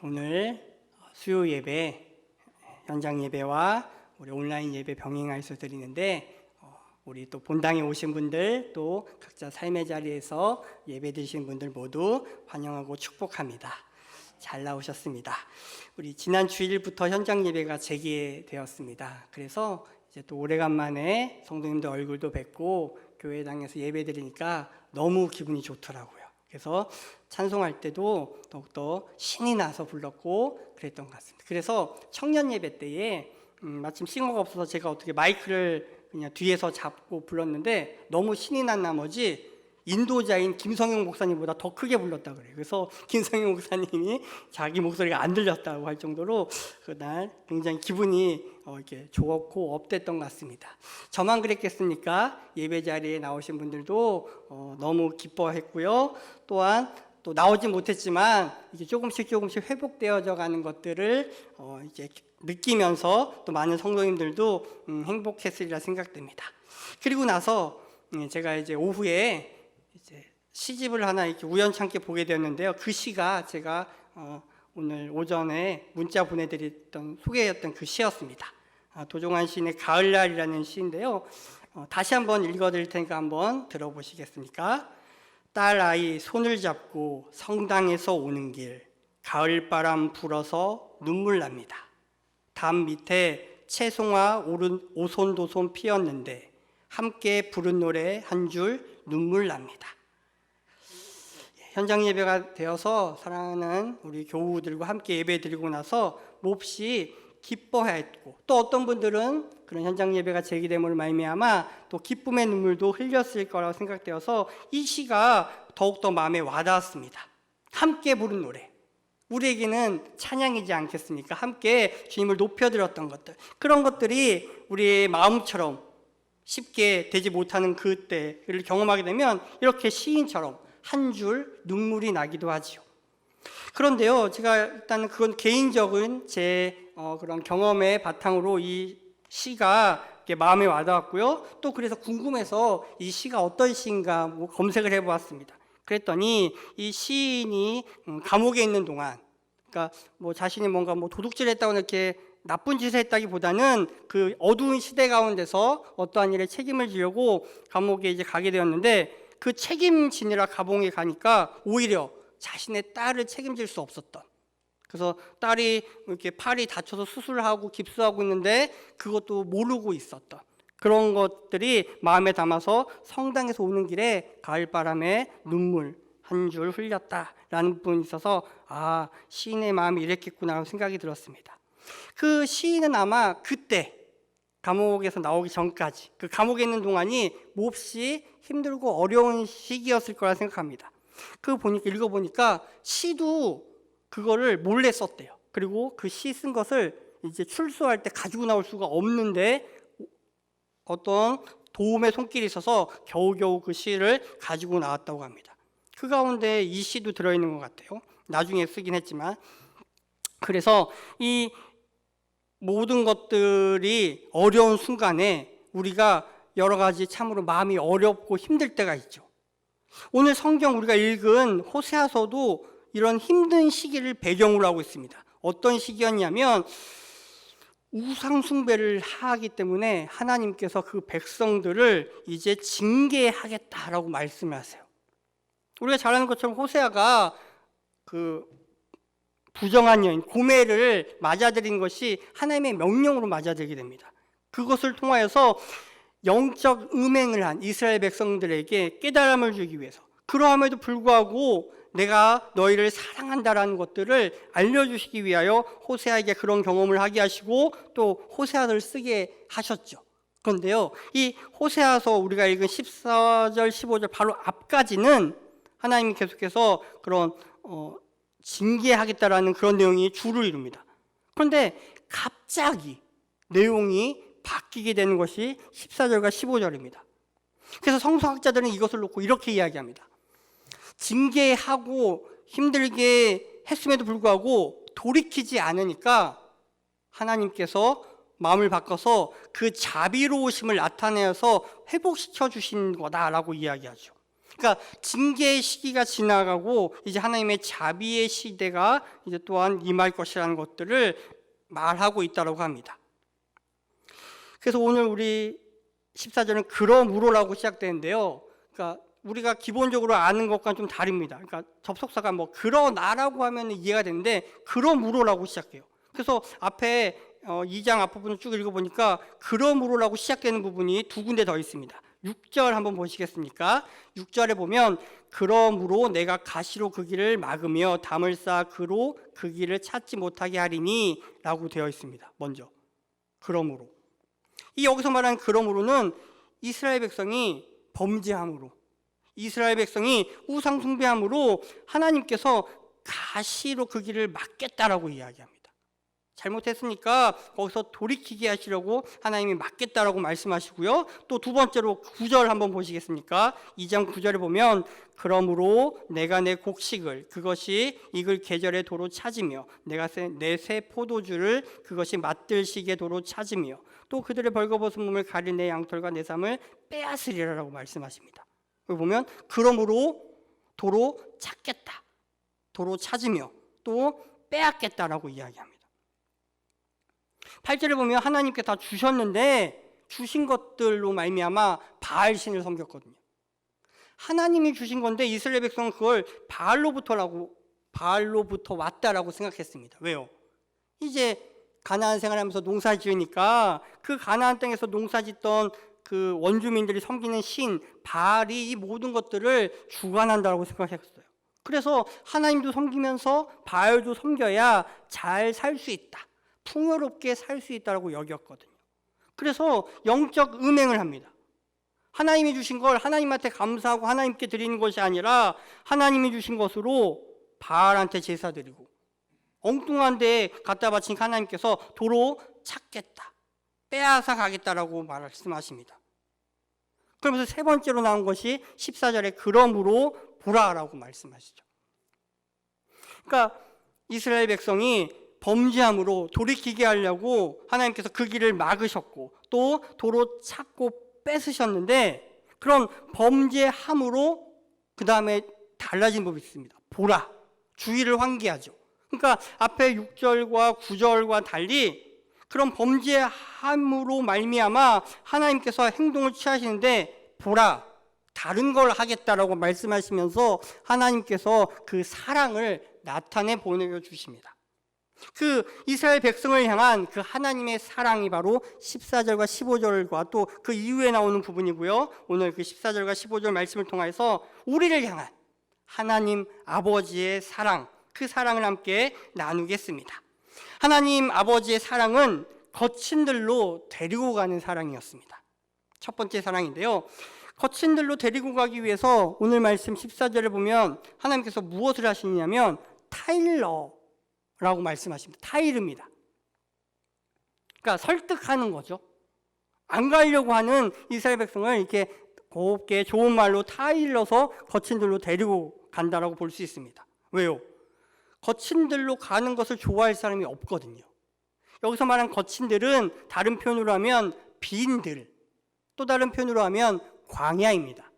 오늘 수요 예배, 현장 예배와 우리 온라인 예배 병행해서 드리는데 우리 또 본당에 오신 분들 또 각자 삶의 자리에서 예배 드리신 분들 모두 환영하고 축복합니다. 잘 나오셨습니다. 우리 지난 주일부터 현장 예배가 재개되었습니다. 그래서 이제 또 오래간만에 성도님들 얼굴도 뵙고 교회당에서 예배 드리니까 너무 기분이 좋더라고요. 그래서 찬송할 때도 더욱더 신이 나서 불렀고 그랬던 것 같습니다. 그래서 청년 예배 때에 마침 싱어가 없어서 제가 어떻게 마이크를 그냥 뒤에서 잡고 불렀는데 너무 신이 난 나머지 인도자인 김성영 목사님보다 더 크게 불렀다 그래요. 그래서 김성영 목사님이 자기 목소리가 안 들렸다고 할 정도로 그날 굉장히 기분이 이렇게 좋았고 업됐던 것 같습니다. 저만 그랬겠습니까? 예배 자리에 나오신 분들도 너무 기뻐했고요. 또한 또 나오지 못했지만 이제 조금씩 회복되어져 가는 것들을 이제 느끼면서 또 많은 성도님들도 행복했으리라 생각됩니다. 그리고 나서 제가 이제 오후에 이제 시집을 하나 이렇게 우연찮게 보게 되었는데요. 그 시가 제가 오늘 오전에 문자 보내드렸던 소개였던 그 시였습니다. 도종환 시인의 가을날이라는 시인데요. 다시 한번 읽어드릴 테니까 한번 들어보시겠습니까? 딸아이 손을 잡고 성당에서 오는 길, 가을바람 불어서 눈물 납니다. 담 밑에 채송화 오손도손 피었는데 함께 부른 노래 한 줄 눈물 납니다. 현장 예배가 되어서 사랑하는 우리 교우들과 함께 예배 드리고 나서 몹시 기뻐했고 또 어떤 분들은 그런 현장 예배가 재개됨으로 말미암아 또 기쁨의 눈물도 흘렸을 거라고 생각되어서 이 시가 더욱더 마음에 와닿았습니다. 함께 부른 노래, 우리에게는 찬양이지 않겠습니까? 함께 주님을 높여드렸던 것들, 그런 것들이 우리의 마음처럼 쉽게 되지 못하는 그때를 경험하게 되면 이렇게 시인처럼 한 줄 눈물이 나기도 하지요. 그런데요, 제가 일단 그건 개인적인 제 그런 경험의 바탕으로 이 시가 마음에 와닿았고요. 또 그래서 궁금해서 이 시가 어떤 시인가 검색을 해보았습니다. 그랬더니 이 시인이 감옥에 있는 동안, 그러니까 자신이 뭔가 도둑질했다고 이렇게 나쁜 짓을 했다기보다는 그 어두운 시대 가운데서 어떠한 일에 책임을 지려고 감옥에 이제 가게 되었는데 그 책임지느라 감옥에 가니까 오히려 자신의 딸을 책임질 수 없었던, 그래서 딸이 이렇게 팔이 다쳐서 수술하고 깁스하고 있는데 그것도 모르고 있었던 그런 것들이 마음에 담아서 성당에서 오는 길에 가을바람에 눈물 한 줄 흘렸다라는 부분이 있어서 시인의 마음이 이랬겠구나 생각이 들었습니다. 그 시인은 아마 그때 감옥에서 나오기 전까지 그 감옥에 있는 동안이 몹시 힘들고 어려운 시기였을 거라 생각합니다. 읽어보니까 시도 그거를 몰래 썼대요. 그리고 그 시 쓴 것을 이제 출소할 때 가지고 나올 수가 없는데 어떤 도움의 손길이 있어서 겨우겨우 그 시를 가지고 나왔다고 합니다. 그 가운데 이 시도 들어있는 것 같아요. 나중에 쓰긴 했지만. 그래서 이 모든 것들이 어려운 순간에 우리가 여러 가지 참으로 마음이 어렵고 힘들 때가 있죠. 오늘 성경 우리가 읽은 호세아서도 이런 힘든 시기를 배경으로 하고 있습니다. 어떤 시기였냐면 우상 숭배를 하기 때문에 하나님께서 그 백성들을 이제 징계하겠다라고 말씀을 하세요. 우리가 잘 아는 것처럼 호세아가 그 부정한 여인 고멜을 맞아들인 것이 하나님의 명령으로 맞아들게 됩니다. 그것을 통하여서 영적 음행을 한 이스라엘 백성들에게 깨달음을 주기 위해서, 그러함에도 불구하고 내가 너희를 사랑한다라는 것들을 알려주시기 위하여 호세아에게 그런 경험을 하게 하시고 또 호세아를 쓰게 하셨죠. 그런데요, 이 호세아서 우리가 읽은 14절 15절 바로 앞까지는 하나님이 계속해서 그런 징계하겠다라는 그런 내용이 주를 이룹니다. 그런데 갑자기 내용이 바뀌게 되는 것이 14절과 15절입니다. 그래서 성서학자들은 이것을 놓고 이렇게 이야기합니다. 징계하고 힘들게 했음에도 불구하고 돌이키지 않으니까 하나님께서 마음을 바꿔서 그 자비로우심을 나타내어서 회복시켜 주신 거다라고 이야기하죠. 그러니까 징계의 시기가 지나가고 이제 하나님의 자비의 시대가 이제 또한 임할 것이라는 것들을 말하고 있다고 합니다. 그래서 오늘 우리 14절은 그러므로라고 시작되는데요. 그러니까 우리가 기본적으로 아는 것과는 좀 다릅니다. 그러니까 접속사가 뭐 그러나라고 하면 이해가 되는데 그러므로라고 시작해요. 그래서 앞에 2장 앞부분을 쭉 읽어보니까 그러므로라고 시작되는 부분이 두 군데 더 있습니다. 6절 한번 보시겠습니까? 6절에 보면 그러므로 내가 가시로 그 길을 막으며 담을 쌓아 그로 그 길을 찾지 못하게 하리니 라고 되어 있습니다. 먼저 그러므로, 이 여기서 말하는 그러므로는 이스라엘 백성이 범죄함으로, 이스라엘 백성이 우상 숭배함으로 하나님께서 가시로 그 길을 막겠다라고 이야기합니다. 잘못했으니까 거기서 돌이키게 하시려고 하나님이 막겠다라고 말씀하시고요. 또 두 번째로 9절 한번 보시겠습니까? 2장 9절에 보면 그러므로 내가 내 곡식을 그것이 익을 계절의 도로 찾으며 내가 내 새 포도주를 그것이 맛들 시기의 도로 찾으며 또 그들의 벌거벗은 몸을 가릴 내 양털과 내 삶을 빼앗으리라라고 말씀하십니다. 여기 보면 그러므로 도로 찾겠다, 도로 찾으며 또 빼앗겠다라고 이야기합니다. 8절에 보면 하나님께 다 주셨는데 주신 것들로 말미암아 바알신을 섬겼거든요. 하나님이 주신 건데 이스라엘 백성은 그걸 바알로부터 왔다라고 생각했습니다. 왜요? 이제 가나안 생활하면서 농사 지으니까 그 가나안 땅에서 농사 짓던 그 원주민들이 섬기는 신 바알이 이 모든 것들을 주관한다고 생각했어요. 그래서 하나님도 섬기면서 바알도 섬겨야 잘 살 수 있다, 풍요롭게 살 수 있다고 여겼거든요. 그래서 영적 음행을 합니다. 하나님이 주신 걸 하나님한테 감사하고 하나님께 드리는 것이 아니라 하나님이 주신 것으로 바알한테 제사 드리고 엉뚱한 데에 갖다 바친 하나님께서 도로 찾겠다, 빼앗아 가겠다라고 말씀하십니다. 그러면서 세 번째로 나온 것이 14절에 그러므로 보라라고 말씀하시죠. 그러니까 이스라엘 백성이 범죄함으로 돌이키게 하려고 하나님께서 그 길을 막으셨고 또 도로 찾고 뺏으셨는데 그런 범죄함으로 그 다음에 달라진 법이 있습니다. 보라, 주의를 환기하죠. 그러니까 앞에 6절과 9절과 달리 그런 범죄함으로 말미암아 하나님께서 행동을 취하시는데 보라, 다른 걸 하겠다라고 말씀하시면서 하나님께서 그 사랑을 나타내 보내주십니다. 그 이스라엘 백성을 향한 그 하나님의 사랑이 바로 14절과 15절과 또 그 이후에 나오는 부분이고요. 오늘 그 14절과 15절 말씀을 통해서 우리를 향한 하나님 아버지의 사랑, 그 사랑을 함께 나누겠습니다. 하나님 아버지의 사랑은 거친 들로 데리고 가는 사랑이었습니다. 첫 번째 사랑인데요. 거친 들로 데리고 가기 위해서 오늘 말씀 14절에 보면 하나님께서 무엇을 하시냐면 타일러라고 말씀하십니다. 타이르입니다. 그러니까 설득하는 거죠. 안 가려고 하는 이스라엘 백성을 이렇게 곱게 좋은 말로 타일러서 거친 들로 데리고 간다라고 볼 수 있습니다. 왜요? 거친 들로 가는 것을 좋아할 사람이 없거든요. 여기서 말한 거친 들은 다른 표현으로 하면 빈 들, 또 다른 표현으로 하면 광야입니다.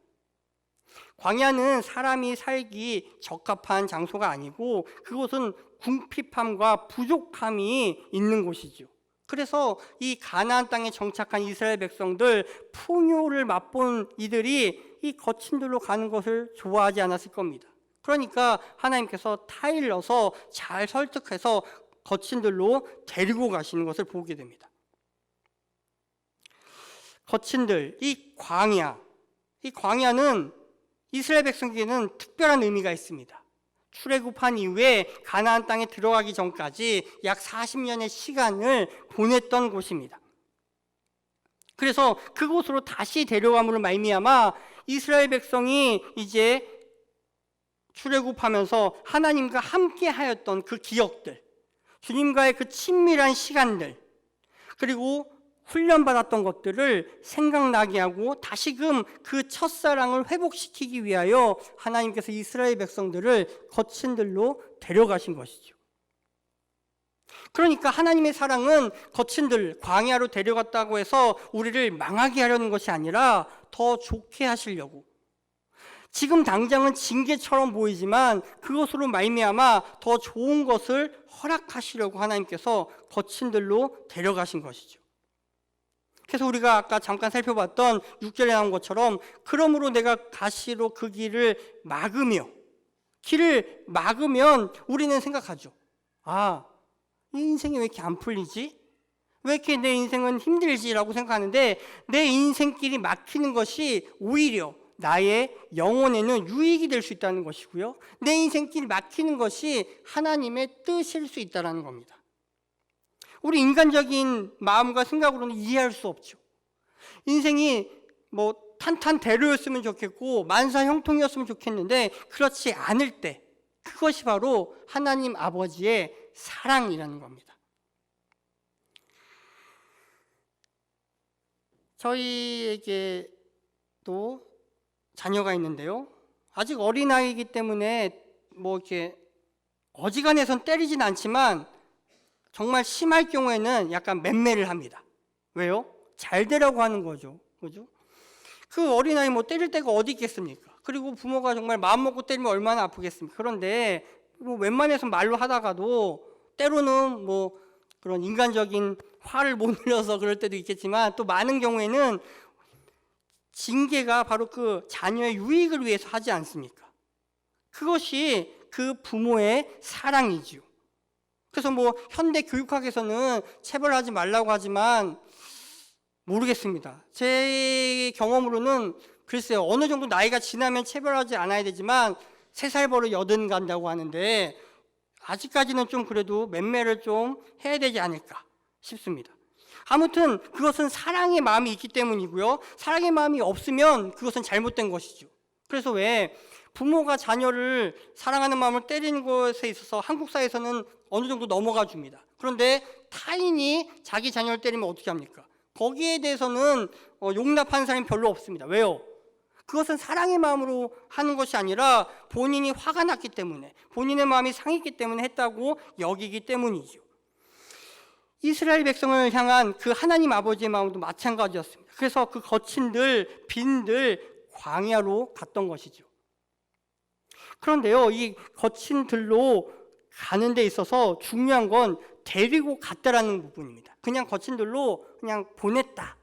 광야는 사람이 살기 적합한 장소가 아니고 그곳은 궁핍함과 부족함이 있는 곳이죠. 그래서 이 가나안 땅에 정착한 이스라엘 백성들, 풍요를 맛본 이들이 이 거친 들로 가는 것을 좋아하지 않았을 겁니다. 그러니까 하나님께서 타일러서 잘 설득해서 거친 들로 데리고 가시는 것을 보게 됩니다. 거친 들, 이 광야는 이스라엘 백성에게는 특별한 의미가 있습니다. 출애굽한 이후에 가나안 땅에 들어가기 전까지 약 40년의 시간을 보냈던 곳입니다. 그래서 그곳으로 다시 데려감으로 말미암아 이스라엘 백성이 이제 출애굽하면서 하나님과 함께 하였던 그 기억들, 주님과의 그 친밀한 시간들, 그리고 훈련받았던 것들을 생각나게 하고 다시금 그 첫사랑을 회복시키기 위하여 하나님께서 이스라엘 백성들을 거친 들로 데려가신 것이죠. 그러니까 하나님의 사랑은 거친 들, 광야로 데려갔다고 해서 우리를 망하게 하려는 것이 아니라 더 좋게 하시려고, 지금 당장은 징계처럼 보이지만 그것으로 말미암아 더 좋은 것을 허락하시려고 하나님께서 거친 들로 데려가신 것이죠. 그래서 우리가 아까 잠깐 살펴봤던 6절에 나온 것처럼 그러므로 내가 가시로 그 길을 막으면 우리는 생각하죠. 아, 이 인생이 왜 이렇게 안 풀리지? 왜 이렇게 내 인생은 힘들지라고 생각하는데 내 인생길이 막히는 것이 오히려 나의 영혼에는 유익이 될 수 있다는 것이고요. 내 인생길이 막히는 것이 하나님의 뜻일 수 있다는 겁니다. 우리 인간적인 마음과 생각으로는 이해할 수 없죠. 인생이 뭐 탄탄대로였으면 좋겠고 만사형통이었으면 좋겠는데 그렇지 않을 때 그것이 바로 하나님 아버지의 사랑이라는 겁니다. 저희에게도 자녀가 있는데요. 아직 어린아이이기 때문에 뭐 이렇게 어지간해선 때리진 않지만 정말 심할 경우에는 약간 맴매를 합니다. 왜요? 잘 되라고 하는 거죠. 그죠? 그 어린아이 뭐 때릴 데가 어디 있겠습니까? 그리고 부모가 정말 마음 먹고 때리면 얼마나 아프겠습니까? 그런데 뭐 웬만해서 말로 하다가도 때로는 뭐 그런 인간적인 화를 못 내려서 그럴 때도 있겠지만 또 많은 경우에는 징계가 바로 그 자녀의 유익을 위해서 하지 않습니까? 그것이 그 부모의 사랑이지요. 그래서 뭐 현대 교육학에서는 체벌하지 말라고 하지만 모르겠습니다. 제 경험으로는 글쎄요, 어느 정도 나이가 지나면 체벌하지 않아야 되지만 3살 버릇 80 간다고 하는데 아직까지는 좀 그래도 맴매를 좀 해야 되지 않을까 싶습니다. 아무튼 그것은 사랑의 마음이 있기 때문이고요. 사랑의 마음이 없으면 그것은 잘못된 것이죠. 그래서 왜 부모가 자녀를 사랑하는 마음을 때리는 것에 있어서 한국 사회에서는 어느 정도 넘어가 줍니다. 그런데 타인이 자기 자녀를 때리면 어떻게 합니까? 거기에 대해서는 용납하는 사람이 별로 없습니다. 왜요? 그것은 사랑의 마음으로 하는 것이 아니라 본인이 화가 났기 때문에, 본인의 마음이 상했기 때문에 했다고 여기기 때문이죠. 이스라엘 백성을 향한 그 하나님 아버지의 마음도 마찬가지였습니다. 그래서 그 거친들, 빈들 광야로 갔던 것이죠. 그런데요, 이 거친 들로 가는 데 있어서 중요한 건 데리고 갔다라는 부분입니다. 그냥 거친 들로 그냥 보냈다.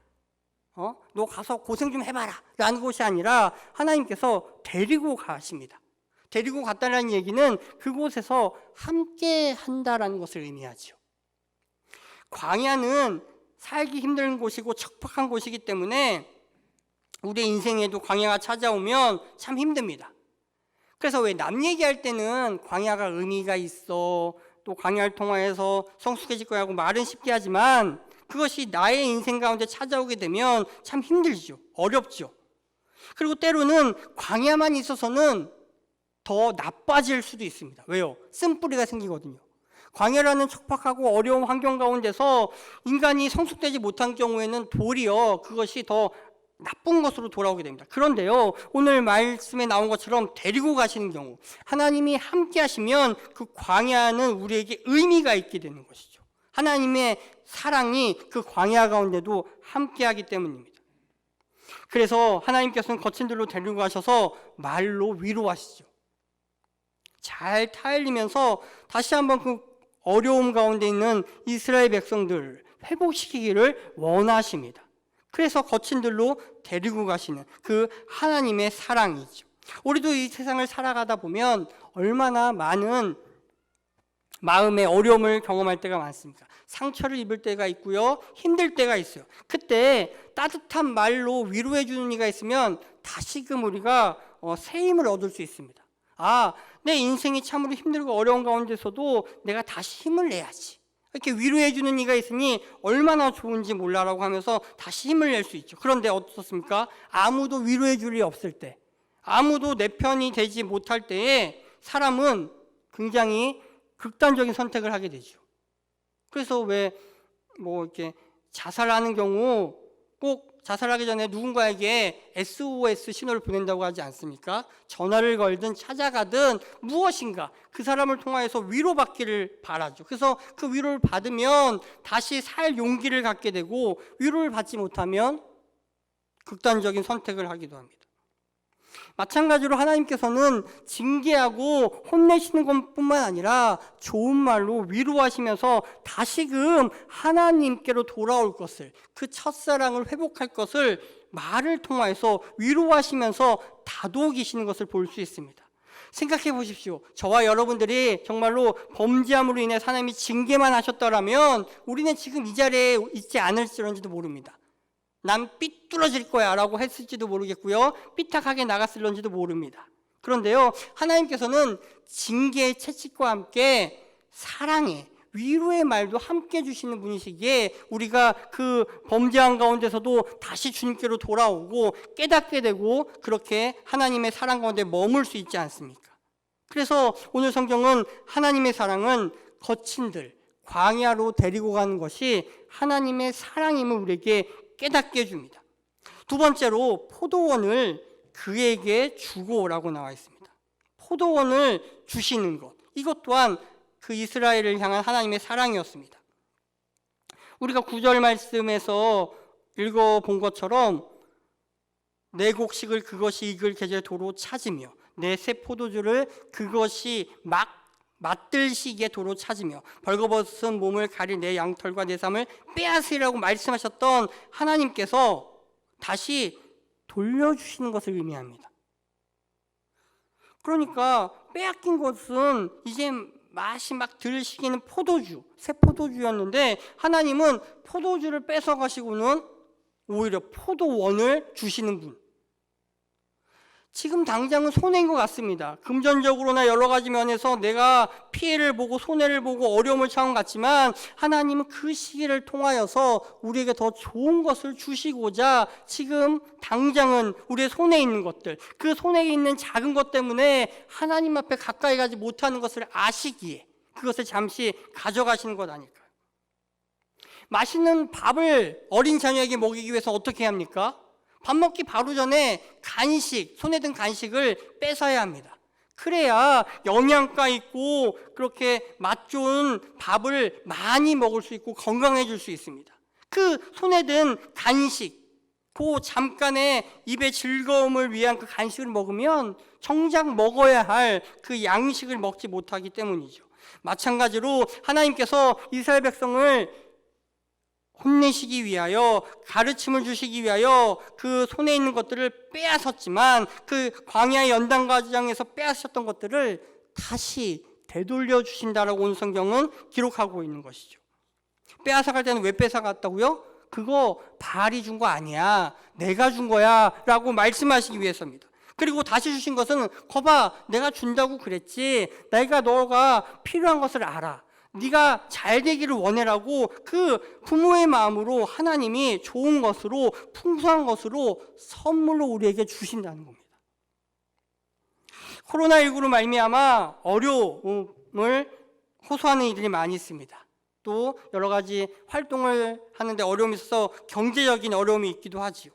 너 가서 고생 좀 해봐라 라는 것이 아니라 하나님께서 데리고 가십니다. 데리고 갔다는 얘기는 그곳에서 함께 한다라는 것을 의미하죠. 광야는 살기 힘든 곳이고 척박한 곳이기 때문에 우리 인생에도 광야가 찾아오면 참 힘듭니다. 그래서 왜 남 얘기할 때는 광야가 의미가 있어, 또 광야를 통하여서 성숙해질 거라고 말은 쉽게 하지만 그것이 나의 인생 가운데 찾아오게 되면 참 힘들죠. 어렵죠. 그리고 때로는 광야만 있어서는 더 나빠질 수도 있습니다. 왜요? 쓴뿌리가 생기거든요. 광야라는 척박하고 어려운 환경 가운데서 인간이 성숙되지 못한 경우에는 도리어 그것이 더 나쁜 것으로 돌아오게 됩니다. 그런데요, 오늘 말씀에 나온 것처럼 데리고 가시는 경우 하나님이 함께 하시면 그 광야는 우리에게 의미가 있게 되는 것이죠. 하나님의 사랑이 그 광야 가운데도 함께 하기 때문입니다. 그래서 하나님께서는 거친 들로 데리고 가셔서 말로 위로하시죠. 잘 타일리면서 다시 한번 그 어려움 가운데 있는 이스라엘 백성들을 회복시키기를 원하십니다. 그래서 거친 들로 데리고 가시는 그 하나님의 사랑이죠. 우리도 이 세상을 살아가다 보면 얼마나 많은 마음의 어려움을 경험할 때가 많습니까? 상처를 입을 때가 있고요, 힘들 때가 있어요. 그때 따뜻한 말로 위로해 주는 이가 있으면 다시금 우리가 새 힘을 얻을 수 있습니다. 아, 내 인생이 참으로 힘들고 어려운 가운데서도 내가 다시 힘을 내야지. 이렇게 위로해 주는 이가 있으니 얼마나 좋은지 몰라라고 하면서 다시 힘을 낼 수 있죠. 그런데 어떻습니까? 아무도 위로해 줄 일이 없을 때, 아무도 내 편이 되지 못할 때에 사람은 굉장히 극단적인 선택을 하게 되죠. 그래서 왜 뭐 이렇게 자살하는 경우 꼭 자살하기 전에 누군가에게 SOS 신호를 보낸다고 하지 않습니까? 전화를 걸든 찾아가든 무엇인가 그 사람을 통하여서 위로받기를 바라죠. 그래서 그 위로를 받으면 다시 살 용기를 갖게 되고, 위로를 받지 못하면 극단적인 선택을 하기도 합니다. 마찬가지로 하나님께서는 징계하고 혼내시는 것뿐만 아니라 좋은 말로 위로하시면서 다시금 하나님께로 돌아올 것을, 그 첫사랑을 회복할 것을 말을 통해서 위로하시면서 다독이시는 것을 볼 수 있습니다. 생각해 보십시오. 저와 여러분들이 정말로 범죄함으로 인해 하나님이 징계만 하셨더라면 우리는 지금 이 자리에 있지 않을지런지도 모릅니다. 난 삐뚤어질 거야 라고 했을지도 모르겠고요, 삐딱하게 나갔을런지도 모릅니다. 그런데요, 하나님께서는 징계의 채찍과 함께 사랑의, 위로의 말도 함께 주시는 분이시기에 우리가 그 범죄한 가운데서도 다시 주님께로 돌아오고 깨닫게 되고 그렇게 하나님의 사랑 가운데 머물 수 있지 않습니까? 그래서 오늘 성경은 하나님의 사랑은 거친들, 광야로 데리고 가는 것이 하나님의 사랑임을 우리에게 깨닫게 해줍니다. 두 번째로 포도원을 그에게 주고라고 나와 있습니다. 포도원을 주시는 것, 이것 또한 그 이스라엘을 향한 하나님의 사랑이었습니다. 우리가 9절 말씀에서 읽어본 것처럼 내 곡식을 그것이 익을 계절 도로 찾으며 내 새 포도주를 그것이 막 맞들 시기에 도로 찾으며 벌거벗은 몸을 가릴 내 양털과 내 삶을 빼앗으리라고 말씀하셨던 하나님께서 다시 돌려주시는 것을 의미합니다. 그러니까 빼앗긴 것은 이제 맛이 막 들 시기는 포도주, 새 포도주였는데 하나님은 포도주를 뺏어가시고는 오히려 포도원을 주시는 분. 지금 당장은 손해인 것 같습니다. 금전적으로나 여러 가지 면에서 내가 피해를 보고 손해를 보고 어려움을 처한 것 같지만 하나님은 그 시기를 통하여서 우리에게 더 좋은 것을 주시고자 지금 당장은 우리의 손에 있는 것들, 그 손에 있는 작은 것 때문에 하나님 앞에 가까이 가지 못하는 것을 아시기에 그것을 잠시 가져가시는 것 아닐까요? 맛있는 밥을 어린 자녀에게 먹이기 위해서 어떻게 합니까? 밥 먹기 바로 전에 간식, 손에 든 간식을 뺏어야 합니다. 그래야 영양가 있고 그렇게 맛 좋은 밥을 많이 먹을 수 있고 건강해질 수 있습니다. 그 손에 든 간식, 그 잠깐의 입의 즐거움을 위한 그 간식을 먹으면 정작 먹어야 할 그 양식을 먹지 못하기 때문이죠. 마찬가지로 하나님께서 이스라엘 백성을 혼내시기 위하여, 가르침을 주시기 위하여 그 손에 있는 것들을 빼앗았지만 그 광야의 연단과정에서 빼앗으셨던 것들을 다시 되돌려 주신다라고 온 성경은 기록하고 있는 것이죠. 빼앗아갈 때는 왜 뺏어갔다고요? 그거 바알이 준 거 아니야, 내가 준 거야 라고 말씀하시기 위해서입니다. 그리고 다시 주신 것은 거봐, 내가 준다고 그랬지, 내가 너가 필요한 것을 알아, 네가 잘 되기를 원해라고 그 부모의 마음으로 하나님이 좋은 것으로, 풍성한 것으로 선물로 우리에게 주신다는 겁니다. 코로나19로 말미암아 어려움을 호소하는 이들이 많이 있습니다. 또 여러 가지 활동을 하는데 어려움이 있어서 경제적인 어려움이 있기도 하지요.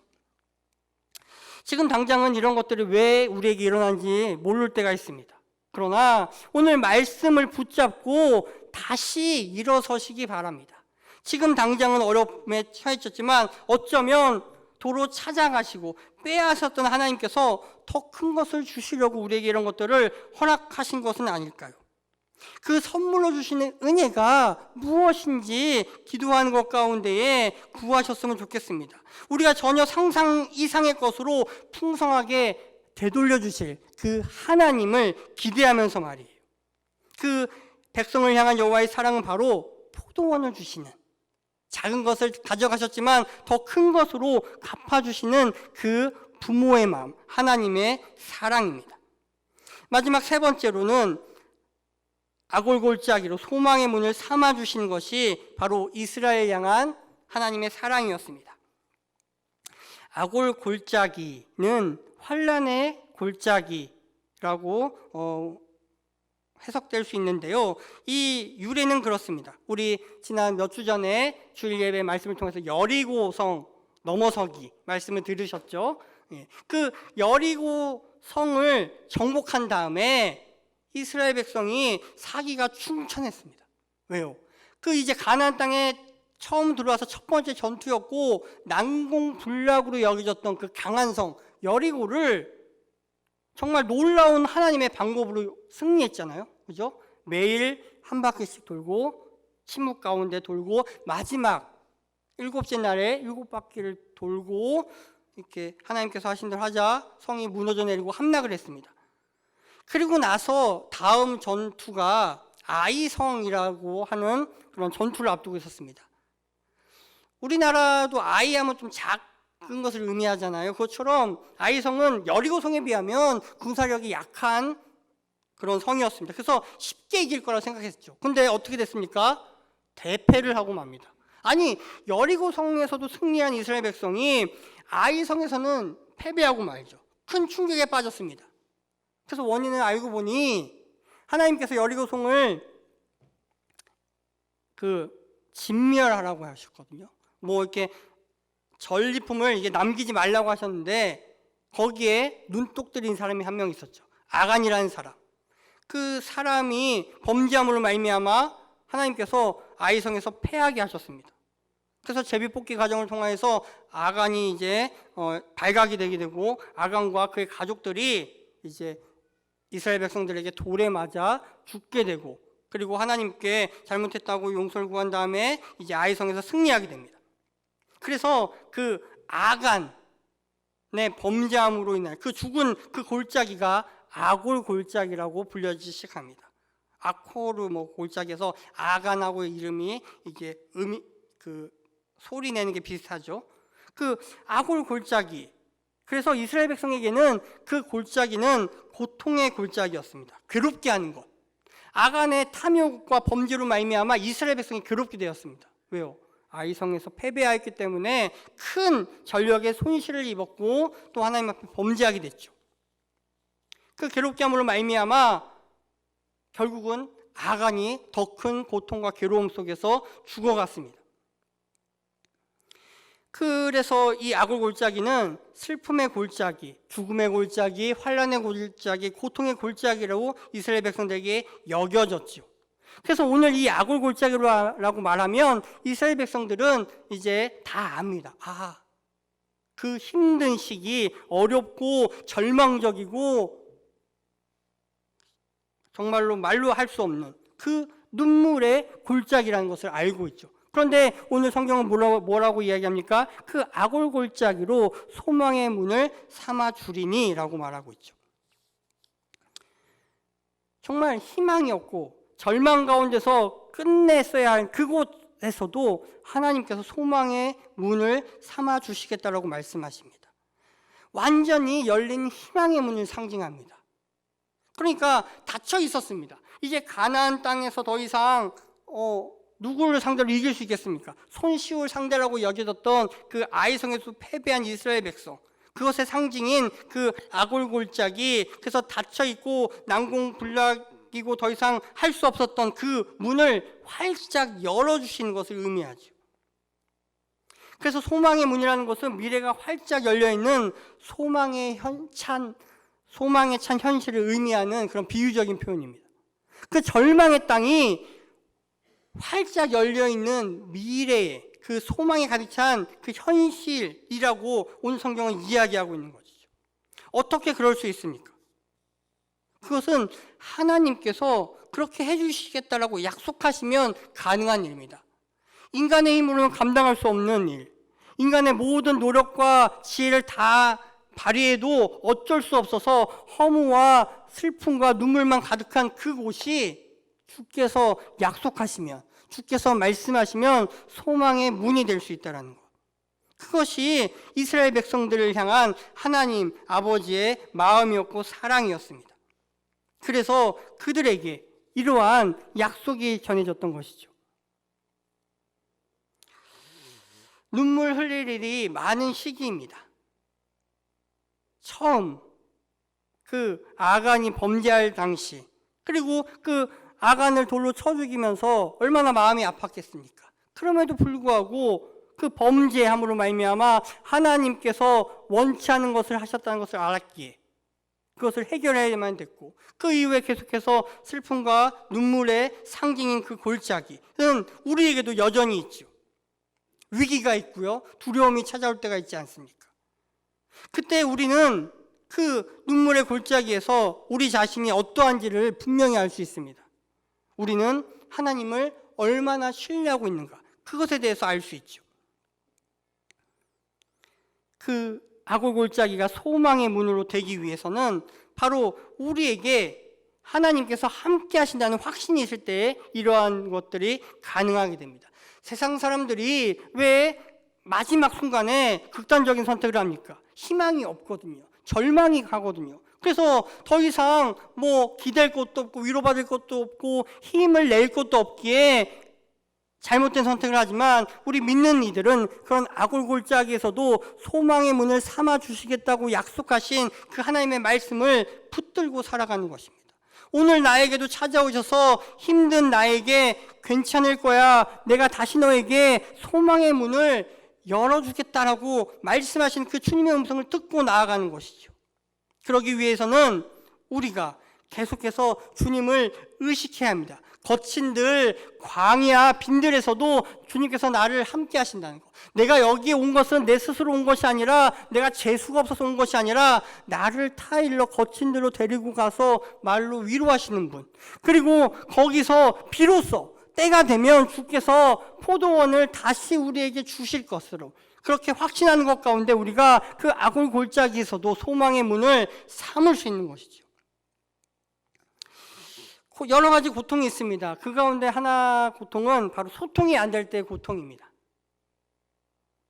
지금 당장은 이런 것들이 왜 우리에게 일어난지 모를 때가 있습니다. 그러나 오늘 말씀을 붙잡고 다시 일어서시기 바랍니다. 지금 당장은 어려움에 처해졌지만 어쩌면 도로 찾아가시고 빼앗았던 하나님께서 더 큰 것을 주시려고 우리에게 이런 것들을 허락하신 것은 아닐까요? 그 선물로 주시는 은혜가 무엇인지 기도하는 것 가운데에 구하셨으면 좋겠습니다. 우리가 전혀 상상 이상의 것으로 풍성하게 되돌려 주실 그 하나님을 기대하면서 말이에요. 그 백성을 향한 여호와의 사랑은 바로 포도원을 주시는, 작은 것을 가져가셨지만 더 큰 것으로 갚아주시는 그 부모의 마음, 하나님의 사랑입니다. 마지막 세 번째로는 아골골짜기로 소망의 문을 삼아주시는 것이 바로 이스라엘 향한 하나님의 사랑이었습니다. 아골골짜기는 환난의 골짜기라고 해석될 수 있는데요, 이 유래는 그렇습니다. 우리 지난 몇 주 전에 주일 예배 말씀을 통해서 여리고성 넘어서기 말씀을 들으셨죠? 그 여리고 성을 정복한 다음에 이스라엘 백성이 사기가 충천했습니다. 왜요? 그 이제 가나안 땅에 처음 들어와서 첫 번째 전투였고 난공불락으로 여겨졌던 그 강한 성 여리고를 정말 놀라운 하나님의 방법으로 승리했잖아요. 그죠? 매일 한 바퀴씩 돌고 침묵 가운데 돌고 마지막 7째 날에 7바퀴를 돌고 이렇게 하나님께서 하신 대로 하자 성이 무너져 내리고 함락을 했습니다. 그리고 나서 다음 전투가 아이성이라고 하는 그런 전투를 앞두고 있었습니다. 우리나라도 아이 하면 좀 작은 것을 의미하잖아요. 그것처럼 아이성은 여리고성에 비하면 군사력이 약한 그런 성이었습니다. 그래서 쉽게 이길 거라고 생각했죠. 근데 어떻게 됐습니까? 대패를 하고 맙니다. 아니, 여리고성에서도 승리한 이스라엘 백성이 아이성에서는 패배하고 말죠. 큰 충격에 빠졌습니다. 그래서 원인을 알고 보니 하나님께서 여리고성을 진멸하라고 하셨거든요. 뭐 이렇게 전리품을 이게 남기지 말라고 하셨는데 거기에 눈독 들인 사람이 한 명 있었죠. 아간이라는 사람. 그 사람이 범죄함으로 말미암아 하나님께서 아이성에서 패하게 하셨습니다. 그래서 제비뽑기 과정을 통해서 아간이 이제 발각이 되게 되고 아간과 그의 가족들이 이제 이스라엘 백성들에게 돌에 맞아 죽게 되고 그리고 하나님께 잘못했다고 용서를 구한 다음에 이제 아이성에서 승리하게 됩니다. 그래서 그 아간의 범죄함으로 인한 그 죽은 그 골짜기가 아골 골짜기라고 불려지기 시작합니다. 아코르 골짜기에서 아간하고의 이름이 이게 소리 내는 게 비슷하죠. 그 아골 골짜기. 그래서 이스라엘 백성에게는 그 골짜기는 고통의 골짜기였습니다. 괴롭게 하는 것. 아간의 탐욕과 범죄로 말미암아 이스라엘 백성이 괴롭게 되었습니다. 왜요? 아이성에서 패배하였기 때문에 큰 전력의 손실을 입었고 또 하나님 앞에 범죄하게 됐죠. 그 괴롭게 함으로 말미암아 결국은 아간이 더 큰 고통과 괴로움 속에서 죽어갔습니다. 그래서 이 아골 골짜기는 슬픔의 골짜기, 죽음의 골짜기, 환난의 골짜기, 고통의 골짜기라고 이스라엘 백성들에게 여겨졌죠. 그래서 오늘 이 아골 골짜기라고 말하면 이스라엘 백성들은 이제 다 압니다. 그 힘든 시기, 어렵고 절망적이고 정말로 말로 할 수 없는 그 눈물의 골짜기라는 것을 알고 있죠. 그런데 오늘 성경은 뭐라고 이야기합니까? 그 아골 골짜기로 소망의 문을 삼아 주리니 라고 말하고 있죠. 정말 희망이 없고 절망 가운데서 끝냈어야 할 그곳에서도 하나님께서 소망의 문을 삼아 주시겠다라고 말씀하십니다. 완전히 열린 희망의 문을 상징합니다. 그러니까 닫혀 있었습니다. 이제 가나안 땅에서 더 이상 누구를 상대로 이길 수 있겠습니까? 손쉬울 상대라고 여겨졌던 그 아이성에서 패배한 이스라엘 백성, 그것의 상징인 그 아골 골짜기, 그래서 닫혀 있고 난공불락이고 더 이상 할 수 없었던 그 문을 활짝 열어주시는 것을 의미하죠. 그래서 소망의 문이라는 것은 미래가 활짝 열려있는 소망에 찬 현실을 의미하는 그런 비유적인 표현입니다. 그 절망의 땅이 활짝 열려있는 미래의 그 소망에 가득 찬 그 현실이라고 오늘 성경은 이야기하고 있는 것이죠. 어떻게 그럴 수 있습니까? 그것은 하나님께서 그렇게 해주시겠다라고 약속하시면 가능한 일입니다. 인간의 힘으로는 감당할 수 없는 일, 인간의 모든 노력과 지혜를 다 발휘해도 어쩔 수 없어서 허무와 슬픔과 눈물만 가득한 그곳이 주께서 약속하시면, 주께서 말씀하시면 소망의 문이 될 수 있다는 것. 그것이 이스라엘 백성들을 향한 하나님 아버지의 마음이었고 사랑이었습니다. 그래서 그들에게 이러한 약속이 전해졌던 것이죠. 눈물 흘릴 일이 많은 시기입니다. 처음 그 아간이 범죄할 당시, 그리고 그 아간을 돌로 쳐 죽이면서 얼마나 마음이 아팠겠습니까? 그럼에도 불구하고 그 범죄함으로 말미암아 하나님께서 원치 않은 것을 하셨다는 것을 알았기에 그것을 해결해야만 됐고, 그 이후에 계속해서 슬픔과 눈물의 상징인 그 골짜기는 우리에게도 여전히 있죠. 위기가 있고요, 두려움이 찾아올 때가 있지 않습니까? 그때 우리는 그 눈물의 골짜기에서 우리 자신이 어떠한지를 분명히 알 수 있습니다. 우리는 하나님을 얼마나 신뢰하고 있는가, 그것에 대해서 알 수 있죠. 그 악을 골짜기가 소망의 문으로 되기 위해서는 바로 우리에게 하나님께서 함께 하신다는 확신이 있을 때에 이러한 것들이 가능하게 됩니다. 세상 사람들이 왜 마지막 순간에 극단적인 선택을 합니까? 희망이 없거든요. 절망이 가거든요. 그래서 더 이상 기댈 것도 없고 위로받을 것도 없고 힘을 낼 것도 없기에 잘못된 선택을 하지만, 우리 믿는 이들은 그런 악을 골짜기에서도 소망의 문을 삼아 주시겠다고 약속하신 그 하나님의 말씀을 붙들고 살아가는 것입니다. 오늘 나에게도 찾아오셔서 힘든 나에게 괜찮을 거야, 내가 다시 너에게 소망의 문을 열어주겠다라고 말씀하신 그 주님의 음성을 듣고 나아가는 것이죠. 그러기 위해서는 우리가 계속해서 주님을 의식해야 합니다. 거친 들 광야 빈들에서도 주님께서 나를 함께 하신다는 것. 내가 여기에 온 것은 내 스스로 온 것이 아니라, 내가 재수가 없어서 온 것이 아니라 나를 타일러 거친 들로 데리고 가서 말로 위로하시는 분. 그리고 거기서 비로소 때가 되면 주께서 포도원을 다시 우리에게 주실 것으로, 그렇게 확신하는 것 가운데 우리가 그 악을 골짜기에서도 소망의 문을 삼을 수 있는 것이죠. 여러 가지 고통이 있습니다. 그 가운데 하나 고통은 바로 소통이 안 될 때의 고통입니다.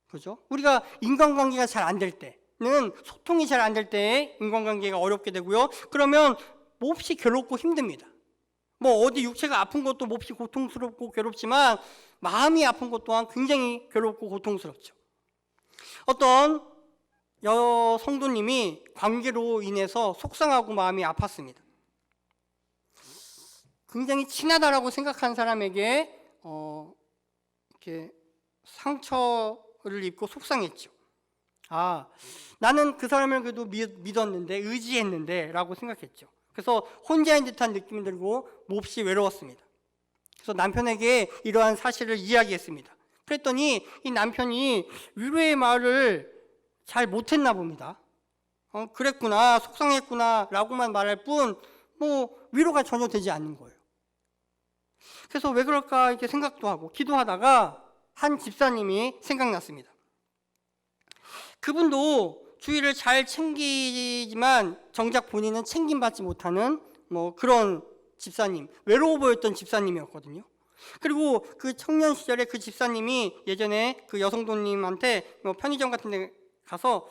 그죠? 우리가 인간관계가 잘 안 될 때는, 소통이 잘 안 될 때에 인간관계가 어렵게 되고요. 그러면 몹시 괴롭고 힘듭니다. 어디 육체가 아픈 것도 몹시 고통스럽고 괴롭지만, 마음이 아픈 것 또한 굉장히 괴롭고 고통스럽죠. 어떤 성도님이 관계로 인해서 속상하고 마음이 아팠습니다. 굉장히 친하다라고 생각한 사람에게 이렇게 상처를 입고 속상했죠. 나는 그 사람을 그래도 믿었는데, 의지했는데 라고 생각했죠. 그래서 혼자인 듯한 느낌이 들고 몹시 외로웠습니다. 그래서 남편에게 이러한 사실을 이야기했습니다. 그랬더니 이 남편이 위로의 말을 잘 못했나 봅니다. 그랬구나, 속상했구나 라고만 말할 뿐 위로가 전혀 되지 않는 거예요. 그래서 왜 그럴까 이렇게 생각도 하고 기도하다가 한 집사님이 생각났습니다. 그분도 주위를 잘 챙기지만 정작 본인은 챙김받지 못하는 그런 집사님, 외로워 보였던 집사님이었거든요. 그리고 그 청년 시절에 그 집사님이 예전에 그 여성도님한테 편의점 같은 데 가서,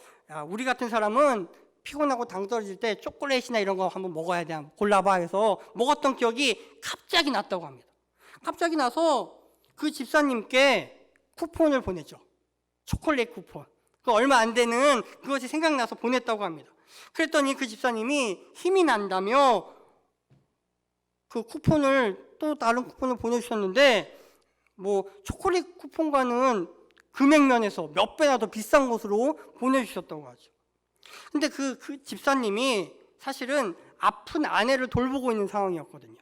우리 같은 사람은 피곤하고 당 떨어질 때 초콜릿이나 이런 거 한번 먹어야 돼, 한번 골라봐 해서 먹었던 기억이 갑자기 났다고 합니다. 갑자기 나서 그 집사님께 쿠폰을 보내죠. 초콜릿 쿠폰. 그 얼마 안 되는 그것이 생각나서 보냈다고 합니다. 그랬더니 그 집사님이 힘이 난다며 그 쿠폰을, 또 다른 쿠폰을 보내주셨는데, 초콜릿 쿠폰과는 금액면에서 몇 배나 더 비싼 것으로 보내주셨다고 하죠. 근데 그 집사님이 사실은 아픈 아내를 돌보고 있는 상황이었거든요.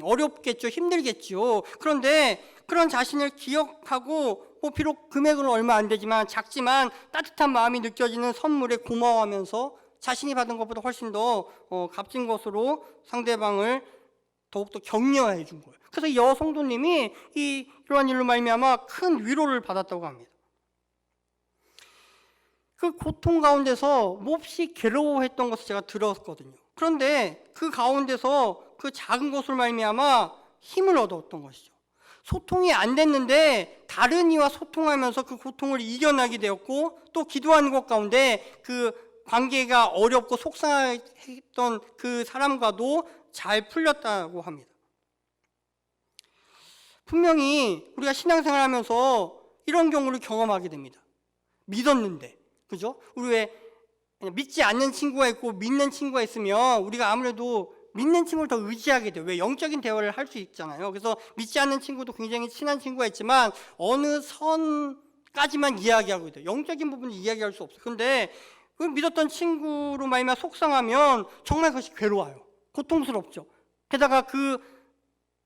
어렵겠죠, 힘들겠죠. 그런데 그런 자신을 기억하고, 비록 금액은 얼마 안 되지만, 작지만 따뜻한 마음이 느껴지는 선물에 고마워하면서 자신이 받은 것보다 훨씬 더 값진 것으로 상대방을 더욱더 격려해 준 거예요. 그래서 이 여성도님이 이러한 일로 말미암아 큰 위로를 받았다고 합니다. 그 고통 가운데서 몹시 괴로워했던 것을 제가 들었거든요. 그런데 그 가운데서 그 작은 것으로 말미암아 힘을 얻었던 것이죠. 소통이 안 됐는데 다른 이와 소통하면서 그 고통을 이겨나게 되었고, 또 기도하는 것 가운데 그 관계가 어렵고 속상했던 그 사람과도 잘 풀렸다고 합니다. 분명히 우리가 신앙생활 하면서 이런 경우를 경험하게 됩니다. 믿었는데, 그죠? 우리 왜 믿지 않는 친구가 있고 믿는 친구가 있으면 우리가 아무래도 믿는 친구를 더 의지하게 돼요. 왜? 영적인 대화를 할 수 있잖아요. 그래서 믿지 않는 친구도 굉장히 친한 친구가 있지만 어느 선까지만 이야기하고 돼요. 영적인 부분은 이야기할 수 없어요. 근데 그 믿었던 친구로 말미암아 속상하면 정말 그것이 괴로워요. 고통스럽죠. 게다가 그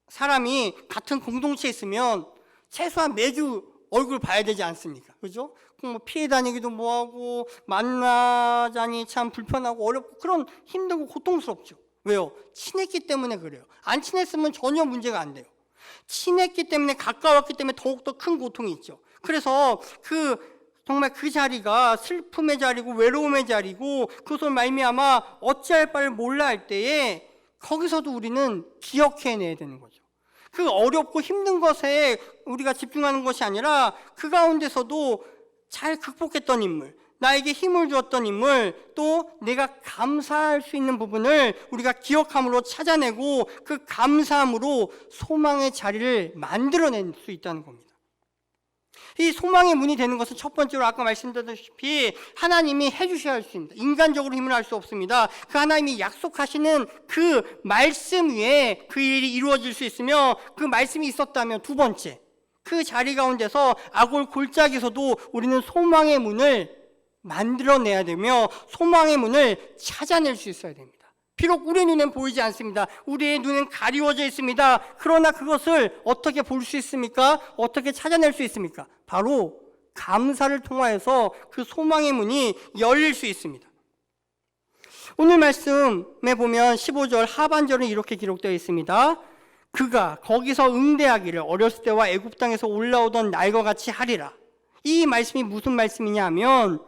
사람이 같은 공동체에 있으면 최소한 매주 얼굴 봐야 되지 않습니까? 그죠? 뭐 피해 다니기도 뭐하고 만나자니 참 불편하고 어렵고 그런 힘들고 고통스럽죠. 왜요? 친했기 때문에 그래요. 안 친했으면 전혀 문제가 안 돼요. 친했기 때문에, 가까웠기 때문에 더욱더 큰 고통이 있죠. 그래서 정말 그 자리가 슬픔의 자리고 외로움의 자리고 그것을 말미암아 어찌할 바를 몰라 할 때에 거기서도 우리는 기억해내야 되는 거죠. 그 어렵고 힘든 것에 우리가 집중하는 것이 아니라 그 가운데서도 잘 극복했던 인물, 나에게 힘을 주었던 인물, 또 내가 감사할 수 있는 부분을 우리가 기억함으로 찾아내고 그 감사함으로 소망의 자리를 만들어낼 수 있다는 겁니다. 이 소망의 문이 되는 것은 첫 번째로 아까 말씀드렸다시피 하나님이 해주셔야 할 수 있습니다. 인간적으로 힘을 할 수 없습니다. 그 하나님이 약속하시는 그 말씀 위에 그 일이 이루어질 수 있으며, 그 말씀이 있었다면 두 번째, 그 자리 가운데서 악올 골짜기에서도 우리는 소망의 문을 만들어내야 되며 소망의 문을 찾아낼 수 있어야 됩니다. 비록 우리 눈엔 보이지 않습니다. 우리의 눈은 가리워져 있습니다. 그러나 그것을 어떻게 볼 수 있습니까? 어떻게 찾아낼 수 있습니까? 바로 감사를 통하여서 그 소망의 문이 열릴 수 있습니다. 오늘 말씀에 보면 15절 하반절은 이렇게 기록되어 있습니다. 그가 거기서 응대하기를 어렸을 때와 애굽 땅에서 올라오던 날과 같이 하리라. 이 말씀이 무슨 말씀이냐 하면,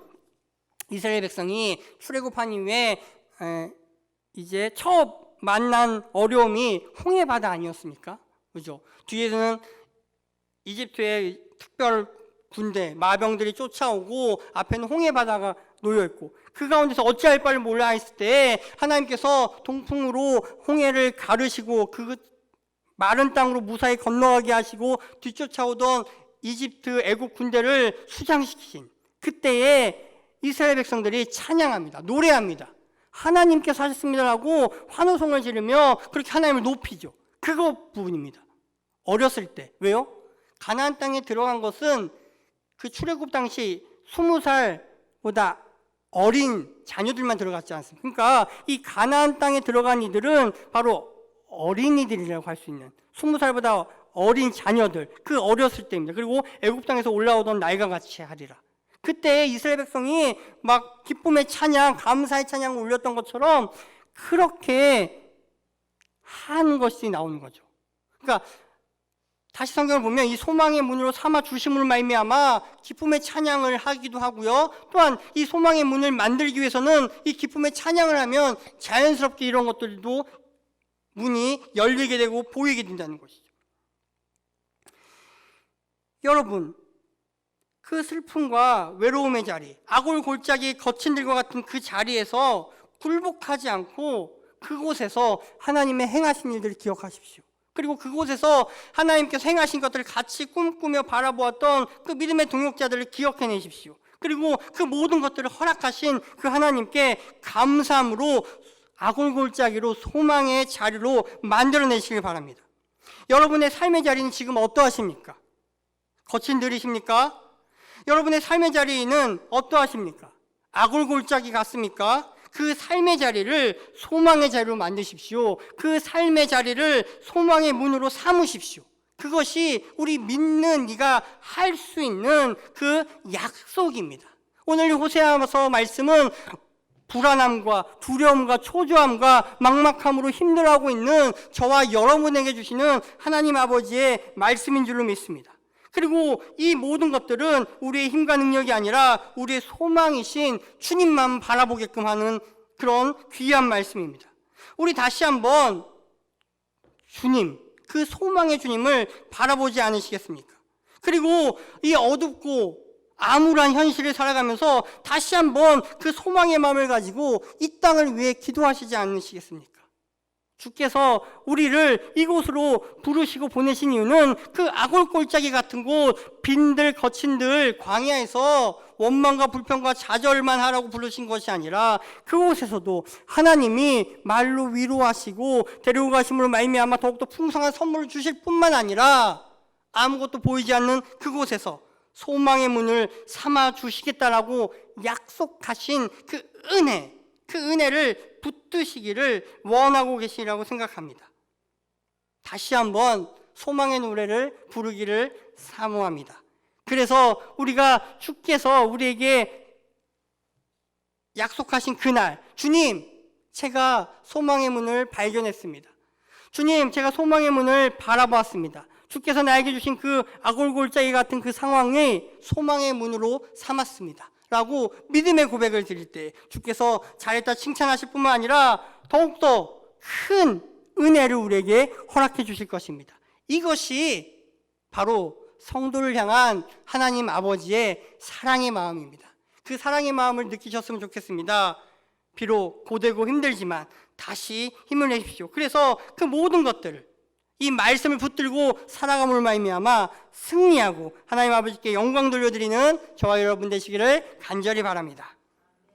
이스라엘 백성이 출애굽한 이후에 이제 처음 만난 어려움이 홍해바다 아니었습니까? 그죠? 뒤에서는 이집트의 특별 군대, 마병들이 쫓아오고 앞에는 홍해바다가 놓여있고, 그 가운데서 어찌할 바를 몰라 했을 때 하나님께서 동풍으로 홍해를 가르시고 그 마른 땅으로 무사히 건너가게 하시고 뒤쫓아오던 이집트 애국 군대를 수장시키신 그때에 이스라엘 백성들이 찬양합니다. 노래합니다. 하나님께서 하셨습니다라고 환호성을 지르며 그렇게 하나님을 높이죠. 그거 부분입니다. 어렸을 때. 왜요? 가나안 땅에 들어간 것은 그 출애굽 당시 20살보다 어린 자녀들만 들어갔지 않습니까? 그러니까 이 가나안 땅에 들어간 이들은 바로 어린이들이라고 할 수 있는 20살보다 어린 자녀들, 그 어렸을 때입니다. 그리고 애굽 땅에서 올라오던 날과 같이 하리라. 그때 이스라엘 백성이 막 기쁨의 찬양, 감사의 찬양을 올렸던 것처럼 그렇게 한 것이 나오는 거죠. 그러니까 다시 성경을 보면 이 소망의 문으로 삼아 주심으로 말미암아 기쁨의 찬양을 하기도 하고요. 또한 이 소망의 문을 만들기 위해서는 이 기쁨의 찬양을 하면 자연스럽게 이런 것들도 문이 열리게 되고 보이게 된다는 것이죠. 여러분, 그 슬픔과 외로움의 자리, 악올 골짜기 거친 들과 같은 그 자리에서 굴복하지 않고 그곳에서 하나님의 행하신 일들을 기억하십시오. 그리고 그곳에서 하나님께서 행하신 것들을 같이 꿈꾸며 바라보았던 그 믿음의 동역자들을 기억해내십시오. 그리고 그 모든 것들을 허락하신 그 하나님께 감사함으로 악올 골짜기로 소망의 자리로 만들어내시길 바랍니다. 여러분의 삶의 자리는 지금 어떠하십니까? 거친 들이십니까? 여러분의 삶의 자리는 어떠하십니까? 악올 골짜기 같습니까? 그 삶의 자리를 소망의 자리로 만드십시오. 그 삶의 자리를 소망의 문으로 삼으십시오. 그것이 우리 믿는 이가 할 수 있는 그 약속입니다. 오늘 호세아서 말씀은 불안함과 두려움과 초조함과 막막함으로 힘들어하고 있는 저와 여러분에게 주시는 하나님 아버지의 말씀인 줄로 믿습니다. 그리고 이 모든 것들은 우리의 힘과 능력이 아니라 우리의 소망이신 주님만 바라보게끔 하는 그런 귀한 말씀입니다. 우리 다시 한번 주님, 그 소망의 주님을 바라보지 않으시겠습니까? 그리고 이 어둡고 암울한 현실을 살아가면서 다시 한번 그 소망의 마음을 가지고 이 땅을 위해 기도하시지 않으시겠습니까? 주께서 우리를 이곳으로 부르시고 보내신 이유는 그 악올 골짜기 같은 곳, 빈들 거친들 광야에서 원망과 불평과 좌절만 하라고 부르신 것이 아니라 그곳에서도 하나님이 말로 위로하시고 데리고 가심으로 말미암아 더욱더 풍성한 선물을 주실 뿐만 아니라 아무것도 보이지 않는 그곳에서 소망의 문을 삼아 주시겠다라고 약속하신 그 은혜를 붙드시기를 원하고 계시라고 생각합니다. 다시 한번 소망의 노래를 부르기를 사모합니다. 그래서 우리가 주께서 우리에게 약속하신 그날, 주님, 제가 소망의 문을 발견했습니다. 주님, 제가 소망의 문을 바라보았습니다. 주께서 나에게 주신 그 아골골짜기 같은 그 상황이 소망의 문으로 삼았습니다. 라고 믿음의 고백을 드릴 때 주께서 잘했다 칭찬하실 뿐만 아니라 더욱더 큰 은혜를 우리에게 허락해 주실 것입니다. 이것이 바로 성도를 향한 하나님 아버지의 사랑의 마음입니다. 그 사랑의 마음을 느끼셨으면 좋겠습니다. 비록 고되고 힘들지만 다시 힘을 내십시오. 그래서 그 모든 것들을 이 말씀을 붙들고 살아감으로 말미암아 승리하고 하나님 아버지께 영광 돌려드리는 저와 여러분 되시기를 간절히 바랍니다.